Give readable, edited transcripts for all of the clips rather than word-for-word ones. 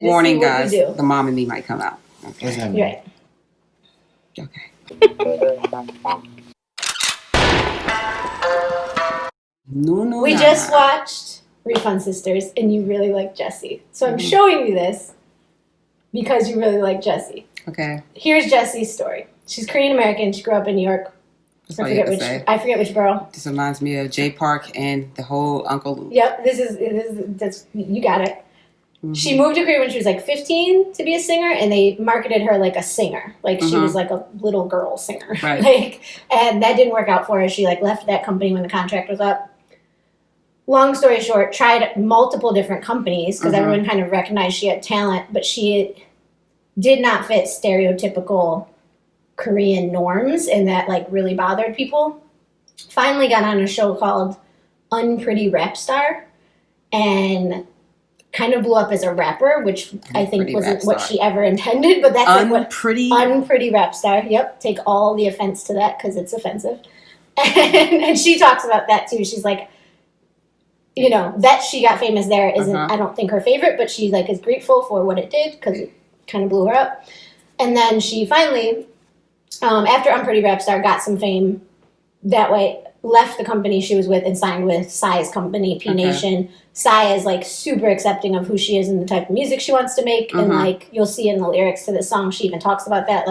Warning, guys. The mom in me might come out. Okay. What's that mean? You're right. Okay. NUNU. We just watched Refund Sisters, and you really like Jessi. So I'm showing you this because you really like Jessi. Okay. Here's Jessi's story. She's Korean American. She grew up in New York. I forget which borough. This reminds me of Jay Park and the whole Uncle Luke. Yep, that's you got it. Mm-hmm. She moved to Korea when she was like 15 to be a singer, and they marketed her like a singer. Like she was like a little girl singer. Right. And that didn't work out for her. She left that company when the contract was up. Long story short, tried multiple different companies because everyone kind of recognized she had talent, but she did not fit stereotypical Korean norms, and that really bothered people. Finally got on a show called Unpretty Rap Star and kind of blew up as a rapper, which I think wasn't what she ever intended, but that's Unpretty Rap Star. Yep, take all the offense to that because it's offensive. And she talks about that too. She's like, that she got famous there isn't, I don't think, her favorite, but she is grateful for what it did because it kind of blew her up. And then she finally, after Unpretty Rap Star, got some fame that way, left the company she was with and signed with Psy's company, P Nation. Psy is super accepting of who she is and the type of music she wants to make. And you'll see in the lyrics to the song, she even talks about that,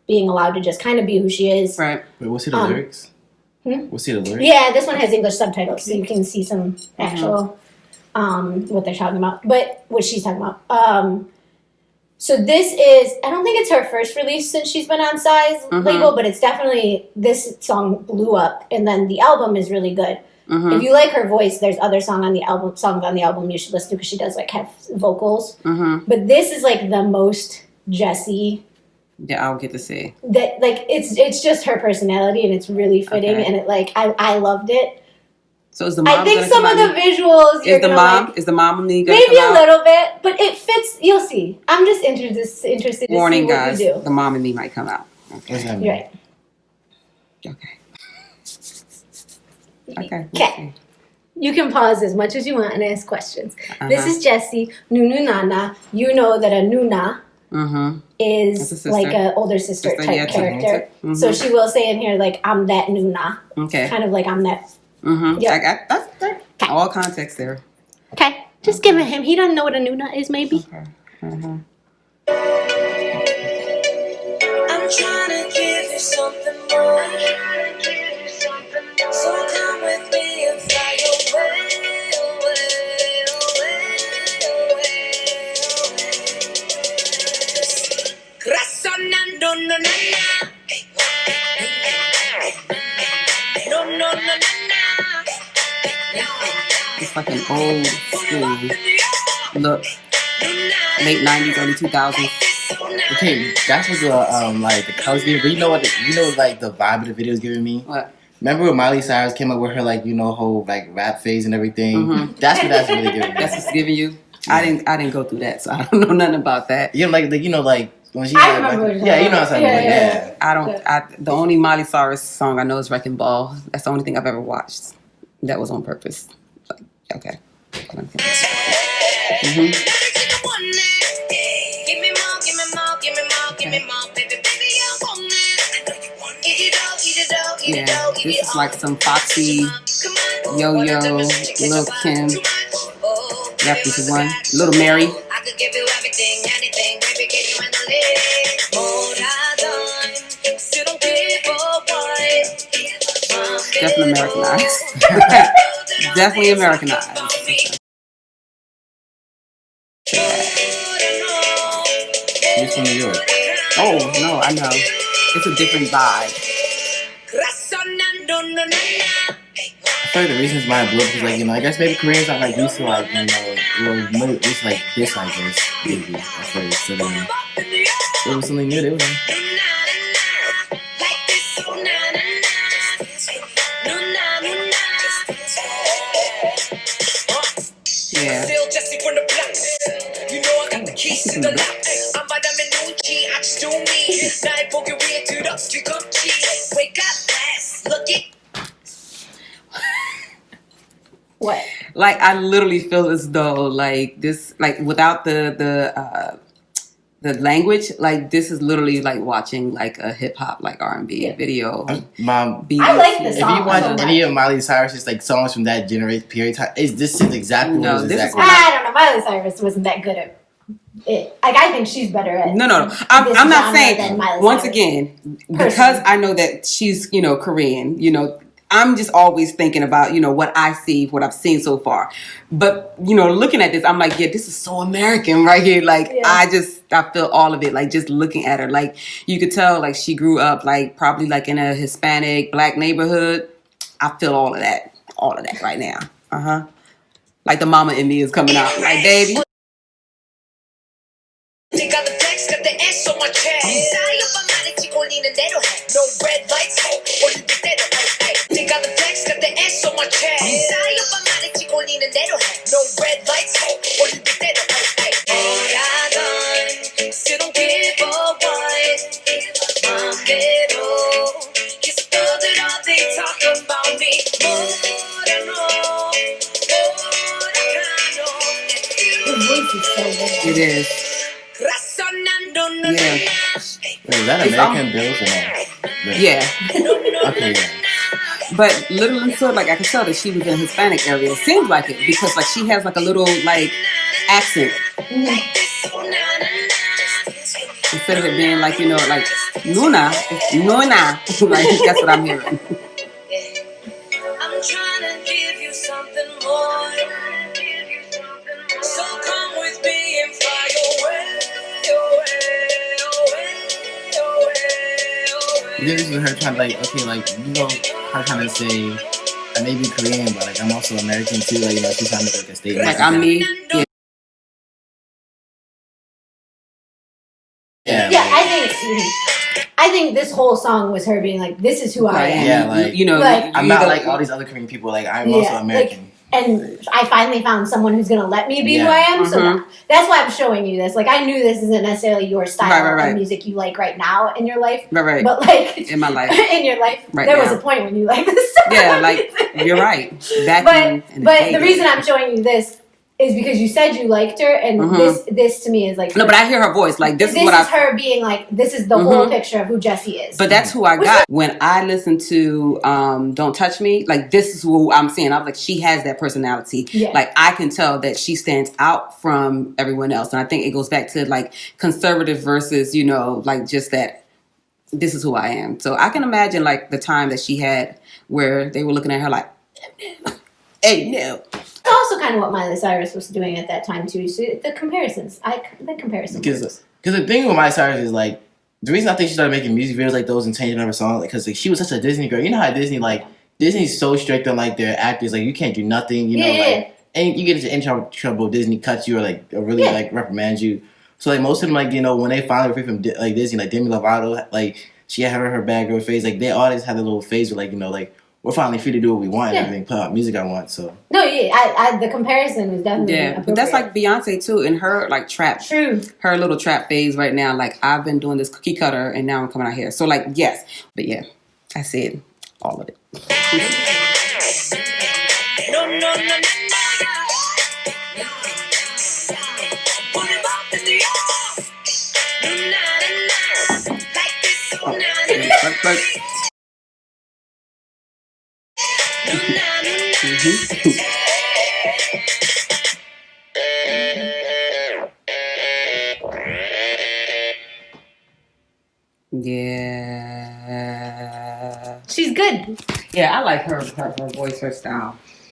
being allowed to just kind of be who she is. Right. Wait, we'll see the lyrics? We'll see the lyrics? Yeah, this one has English subtitles, so you can see some actual, what they're talking about. But what she's talking about. So this is, I don't think it's her first release since she's been on Psy's label, but it's definitely, this song blew up, and then the album is really good. If you like her voice, there's other songs on the album you should listen to because she does have vocals. But this is the most Jessi. Yeah, I'll get to see. That it's just her personality, and it's really fitting, and it I loved it. So is the mom? I think some of the visuals. Is the mom of me gonna maybe come a little bit, but it fits. You'll see. I'm just interested. Warning, to see what guys. you do. The mom in me might come out. Okay. What's that mean? You're right. Okay. Okay. You can pause as much as you want and ask questions. This is Jessi, NUNU. You know that a Nuna is an older sister type character. So she will say in here, I'm that Nuna. Okay. Kind of I'm that. Yep. I got that's all context there. Okay. Just give it him. He doesn't know what a Nuna is, maybe. Okay. I'm trying to give you something more. So come with me and fly away, away, away, away. No, no, no, no. No, no, no, no, no. It's like an old school look, late 90s, early 2000s. Okay, that's what the colors give. But you know the vibe of the video is giving me. What? Remember when Miley Cyrus came up with her whole rap phase and everything? That's what that's really giving me. That's what's giving you. Yeah. I didn't go through that, so I don't know nothing about that. Yeah, when she I remember. yeah, you know what I'm saying. Yeah. I don't. The only Miley Cyrus song I know is Wrecking Ball. That's the only thing I've ever watched. That was on purpose. Okay. Yeah, this is like some Foxy, Yo-Yo, Lil' Kim, wrapped into one. Little Mary. Definitely Americanized. Definitely Americanized. She's from New York. Oh, no, I know. It's a different vibe. I feel like the reason it's my blue is I guess maybe Koreans are used to it's like this, I guess. Maybe. I feel like so it was something new. They were Yeah. What? Like I literally feel as though like this, like without the language, like this is literally like watching like a hip hop like R&B video. Mom, beats, I like this if song you watch so any much. of Miley Cyrus's like songs from that generation period time, this is exactly No, what it this is is exactly. I don't know. Miley Cyrus wasn't that good at it. Like I think she's better at. No. this I'm not genre than saying. Miley Once Cyrus. again, because I know that she's Korean. I'm just always thinking about what I see, what I've seen so far. But looking at this, I'm like, yeah, this is so American right here. Like Yeah. I feel all of it. Like just looking at her, like you could tell, like she grew up like probably like in a Hispanic black neighborhood. I feel all of that right now. Like the mama in me is coming out. Like baby. They got the flex, got the S on my chest. Sorry if I'm not 걸리는 대로 해. No red lights, 올릴 대로 해. They got the flex, got the S on my chest. Sorry if I'm not 걸리는 대로 해. No red lights, 올릴 대로 해. 뭐라던 still don't give a what. 마음대로 계속 떠들어 they talk about me. 뭐라노 Her voice is so good. It is. Yeah. Wait, is that American Bills or no? Yeah. Okay, yeah. But little until like I could tell that she was in a Hispanic area. It seems like it because like she has like a little like accent instead of it being like like Nuna, it's Nuna. Like that's what I'm hearing. I'm trying to give you something more. So come with me and fly away, This is her trying to like, okay, like her trying to say I may be Korean, but like I'm also American too. Like she's trying to make like a statement. Like I'm me. Yeah. Yeah, I think this whole song was her being like, "This is who I am." Yeah, like like, I'm not like all these other Korean people. Like I'm also American. And I finally found someone who's gonna let me be who I am. So that's why I'm showing you this. Like I knew this isn't necessarily your style of music you like right now in your life. Right. But like in my life. in your life. Right there now. was a point when you liked this stuff. Yeah, like you're right. Back in the reason I'm showing you this is because you said you liked her, and this to me is like no, but I hear her voice. Like this is what her being like. This is the whole picture of who Jessi is. But that's who I got when I listen to "Don't Touch Me." Like this is who I'm seeing. I'm like, she has that personality. Yeah. Like I can tell that she stands out from everyone else, and I think it goes back to like conservative versus like just that. This is who I am. So I can imagine like the time that she had where they were looking at her like, "Hey, no." It's also kind of what Miley Cyrus was doing at that time too. So the comparisons, Because the thing with Miley Cyrus is like the reason I think she started making music videos like those and changing her song because like, she was such a Disney girl. You know how Disney's so strict on like their actors, like you can't do nothing. Like and you get into trouble, Disney cuts you or really like reprimands you. So like most of them like when they finally were free from like Disney, like Demi Lovato, like she had her bad girl phase. Like they always had a little phase where like we're finally free to do what we want and everything, put out music I want. So no, I the comparison was definitely but that's like Beyonce too in her like trap, her little trap phase right now. Like I've been doing this cookie cutter and now I'm coming out here. So like yes, but yeah, I said all of it. Yeah. She's good. Yeah, I like her voice, her style.